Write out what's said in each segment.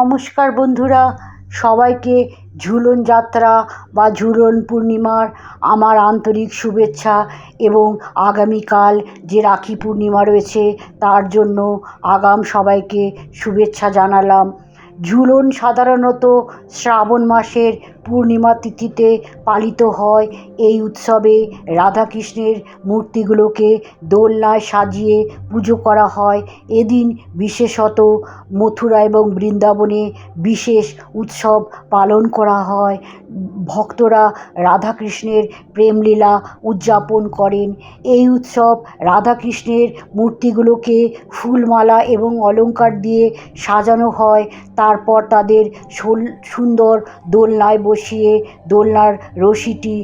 নমস্কার বন্ধুরা, সবাইকে ঝুলন যাত্রা বা ঝুলন পূর্ণিমার আমার আন্তরিক শুভেচ্ছা এবং আগামীকাল যে রাখি পূর্ণিমা রয়েছে তার জন্য আগাম সবাইকে শুভেচ্ছা জানালাম। ঝুলন সাধারণত শ্রাবণ মাসের পূর্ণিমা তিথিতে পালিত হয়। এই উৎসবে রাধাকৃষ্ণের মূর্তিগুলোকে দোলনায় সাজিয়ে পুজো করা হয়। এদিন বিশেষত মথুরা এবং বৃন্দাবনে বিশেষ উৎসব পালন করা হয়। ভক্তরা রাধাকৃষ্ণের প্রেমলীলা উদযাপন করেন। এই উৎসব রাধাকৃষ্ণের মূর্তিগুলোকে ফুলমালা এবং অলংকার দিয়ে সাজানো হয়। তারপর তাদের সুন্দর দোলনায় বসিয়ে দোলনার রশিটি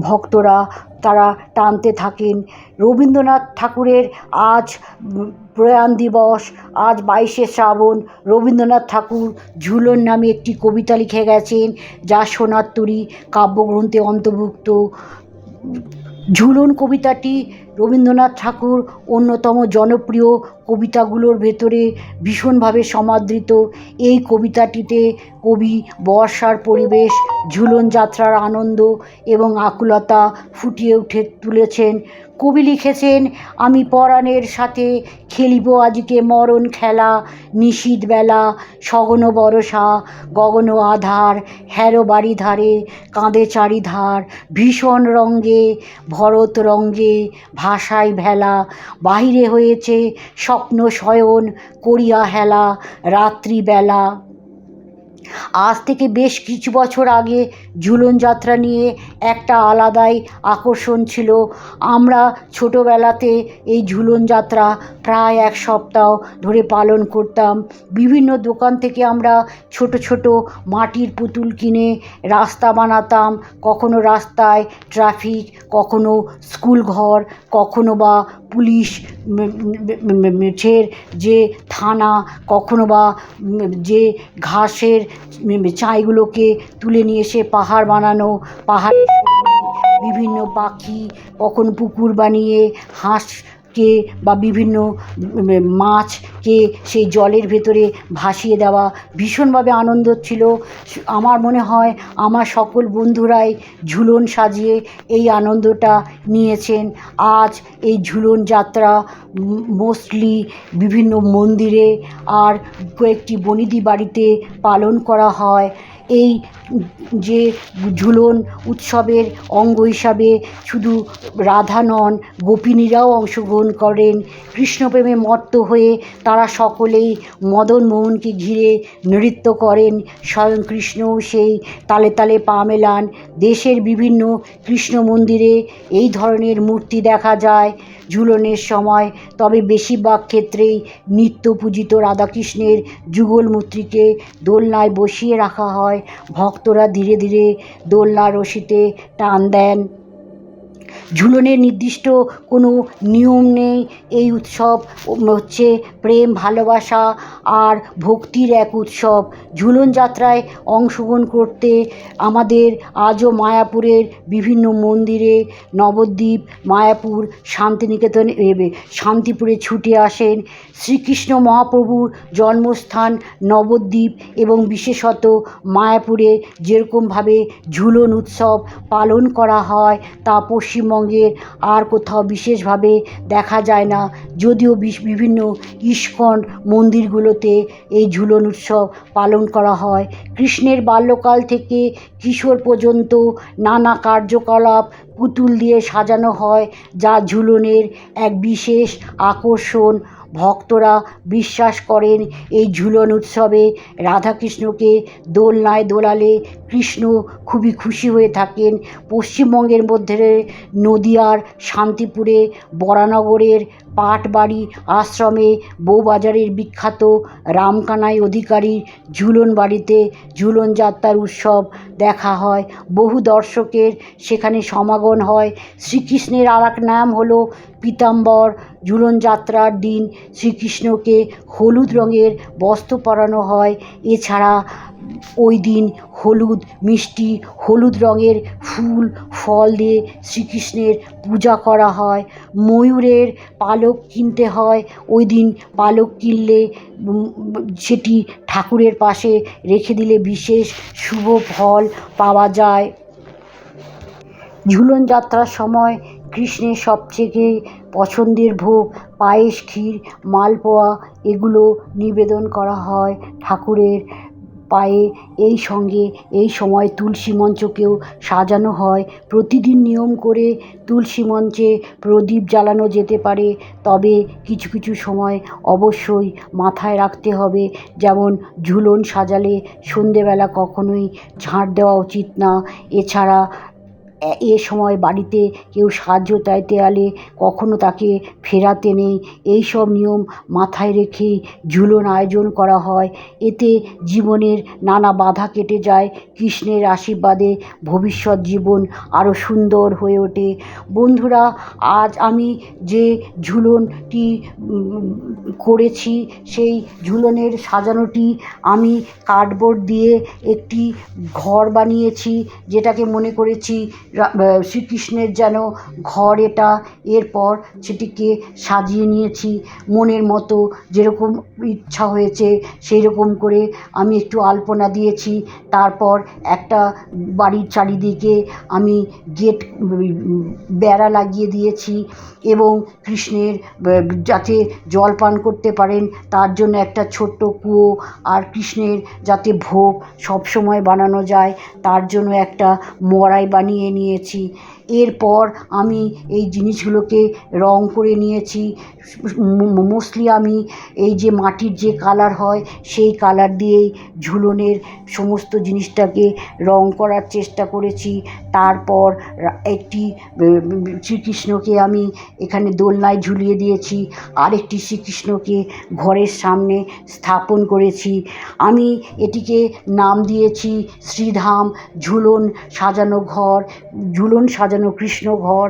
ভক্তরা তারা টানতে থাকেন। রবীন্দ্রনাথ ঠাকুরের আজ প্রয়াণ দিবস, আজ 22শে শ্রাবণ। রবীন্দ্রনাথ ঠাকুর ঝুলন নামে একটি কবিতা লিখে গেছেন, যা সোনার তরী কাব্যগ্রন্থে অন্তর্ভুক্ত। ঝুলন কবিতাটি রবীন্দ্রনাথ ঠাকুর অন্যতম জনপ্রিয় কবিতাগুলোর ভেতরে ভীষণভাবে সমাদৃত। এই কবিতাটিতে কবি বর্ষার পরিবেশ, ঝুলন যাত্রার আনন্দ এবং আকুলতা ফুটিয়ে তুলেছেন। কবি লিখেছেন, আমি পরাণের সাথে খেলিব আজকে মরণ খেলা, নিশীথ বেলা সগন বরষা গগন আধার, হেরো বাড়ি ধারে কাঁদে চারিধার, ভীষণ রঙ্গে ভরত রঙ্গে ভাষায় ভেলা, বাহিরে হয়েছে স্বপ্ন শয়ন করিয়া হেলা রাত্রিবেলা। আজ থেকে বেশ কিছু বছর আগে ঝুলন যাত্রা নিয়ে একটা আলাদাই আকর্ষণ ছিল। আমরা ছোটোবেলাতে এই ঝুলন যাত্রা প্রায় এক সপ্তাহ ধরে পালন করতাম। বিভিন্ন দোকান থেকে আমরা ছোট ছোট মাটির পুতুল কিনে রাস্তা বানাতাম। কখনো রাস্তায় ট্রাফিক, কখনো স্কুল ঘর, কখনো বা পুলিশ যে থানা, কখনো বা যে ঘাসের চাইগুলোকে তুলে নিয়ে এসে পাহাড় বানানো, পাহাড়ে বিভিন্ন পাখি, কখনো পুকুর বানিয়ে হাঁসকে বা বিভিন্ন মাছকে সেই জলের ভেতরে ভাসিয়ে দেওয়া ভীষণভাবে আনন্দ ছিল। আমার মনে হয় আমার সকল বন্ধুরাই ঝুলন সাজিয়ে এই আনন্দটা নিয়েছেন। আজ এই ঝুলন যাত্রা মোস্টলি বিভিন্ন মন্দিরে আর কয়েকটি বনিদি বাড়িতে পালন করা হয়। এই যে ঝুলন উৎসবের অঙ্গ হিসাবে শুধু রাধা নন, গোপিনীরাও অংশগ্রহণ করেন। কৃষ্ণপ্রেমে মত্ত হয়ে তারা সকলেই মদন মোহনকে ঘিরে নৃত্য করেন। স্বয়ং কৃষ্ণও সেই তালে তালে পা মেলান। দেশের বিভিন্ন কৃষ্ণ মন্দিরে এই ধরনের মূর্তি দেখা যায় ঝুলনের সময়। তবে বেশিরভাগ ক্ষেত্রেই নিত্য পূজিত রাধাকৃষ্ণের যুগল মূর্তিকে দোলনায় বসিয়ে রাখা হয়। ভক্তরা ধীরে ধীরে দোলনার রশিতে টান দেন। ঝুলনের নির্দিষ্ট কোনো নিয়ম নেই। এই উৎসব হচ্ছে প্রেম, ভালোবাসা আর ভক্তির এক উৎসব। ঝুলন যাত্রায় অংশগ্রহণ করতে আমাদের আজও মায়াপুরের বিভিন্ন মন্দিরে, নবদ্বীপ, মায়াপুর, শান্তিনিকেতন, শান্তিপুরে ছুটে আসেন। শ্রীকৃষ্ণ মহাপ্রভুর জন্মস্থান নবদ্বীপ এবং বিশেষত মায়াপুরে যেরকমভাবে ঝুলন উৎসব পালন করা হয় তা পশ্চিমবঙ্গের আর কোথাও বিশেষভাবে দেখা যায় না। যদিও বিভিন্ন ইস্কন মন্দিরগুলোতে এই ঝুলন উৎসব পালন করা হয়। কৃষ্ণের বাল্যকাল থেকে কিশোর পর্যন্ত নানা কার্যকলাপ পুতুল দিয়ে সাজানো হয়, যা ঝুলনের এক বিশেষ আকর্ষণ। ভক্তরা বিশ্বাস করেন এই ঝুলন উৎসবে রাধাকৃষ্ণকে দোলনায় দোলালে কৃষ্ণ খুবই খুশি হয়ে থাকেন। পশ্চিমবঙ্গের মধ্যে নদিয়ার শান্তিপুরে, বরানগরের পাটবাড়ি আশ্রমে, বউবাজারের বিখ্যাত রামকানাই অধিকারীর ঝুলন বাড়িতে ঝুলন যাত্রার উৎসব দেখা হয়। বহু দর্শকের সেখানে সমাগম হয়। শ্রীকৃষ্ণের আর এক নাম হলো পীতাম্বর। ঝুলন যাত্রার দিন শ্রীকৃষ্ণকে হলুদ রঙের বস্ত্র পরানো হয়। এছাড়া ওই দিন হলুদ মিষ্টি, হলুদ রঙের ফুল ফল দিয়ে শ্রীকৃষ্ণের পূজা করা হয়। ময়ূরের পালক কিনতে হয়, ওই দিন পালক কিনলে সেটি ঠাকুরের পাশে রেখে দিলে বিশেষ শুভ ফল পাওয়া যায়। ঝুলন যাত্রার সময় কৃষ্ণের সবথেকে পছন্দের ভোগ পায়েস, ক্ষীর, মালপোয়া এগুলো নিবেদন করা হয় ঠাকুরের পায়ে। এই সময় তুলসী মঞ্চকেও সাজানো হয়। প্রতিদিন নিয়ম করে তুলসী মঞ্চে প্রদীপ জ্বালানো যেতে পারে, তবে কিছু কিছু সময় অবশ্যই মাথায় রাখতে হবে, যেমন ঝুলন সাজালে সন্ধেবেলা কখনোই ঝাঁট দেওয়া উচিত না। এছাড়া এ সময় বাড়িতে কেউ সাহায্য চাইতে এলে কখনো তাকে ফেরাতে নেই। এই সব নিয়ম মাথায় রেখেই ঝুলন আয়োজন করা হয়। এতে জীবনের নানা বাধা কেটে যায়। কৃষ্ণের আশীর্বাদে ভবিষ্যৎ জীবন আরও সুন্দর হয়ে ওঠে। বন্ধুরা, আজ আমি যে ঝুলনটি করেছি, সেই ঝুলনের সাজানোটি আমি কার্ডবোর্ড দিয়ে একটি ঘর বানিয়েছি, যেটাকে মনে করেছি শ্রীকৃষ্ণের যেন ঘর এটা। এরপর সেটিকে সাজিয়ে নিয়েছি মনের মতো, যেরকম ইচ্ছা হয়েছে সেই রকম করে আমি একটু আলপনা দিয়েছি। তারপর একটা বাড়ির চারিদিকে আমি গেট বেড়া লাগিয়ে দিয়েছি, এবং কৃষ্ণের যাতে জল পান করতে পারেন তার জন্য একটা ছোট্ট কুয়ো, আর কৃষ্ণের যাতে ভোগ সবসময় বানানো যায় তার জন্য একটা মড়াই বানিয়ে নিয়েছি। এরপর আমি এই জিনিসগুলোকে রং করে নিয়েছি। মোস্টলি আমি এই যে মাটির যে কালার হয় সেই কালার দিয়েই ঝুলনের সমস্ত জিনিসটাকে রং করার চেষ্টা করেছি। তারপর একটি শ্রীকৃষ্ণকে আমি এখানে দোলনায় ঝুলিয়ে দিয়েছি, আরেকটি শ্রীকৃষ্ণকে ঘরের সামনে স্থাপন করেছি। আমি এটিকে নাম দিয়েছি শ্রীধাম ঝুলন সাজানো ঘর, ঝুলন সাজানো কৃষ্ণ ঘর।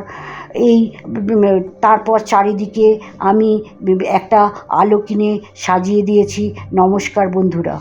তারপর চারিদিকে আমি একটা আলো কিনে সাজিয়ে দিয়েছি। নমস্কার বন্ধুরা।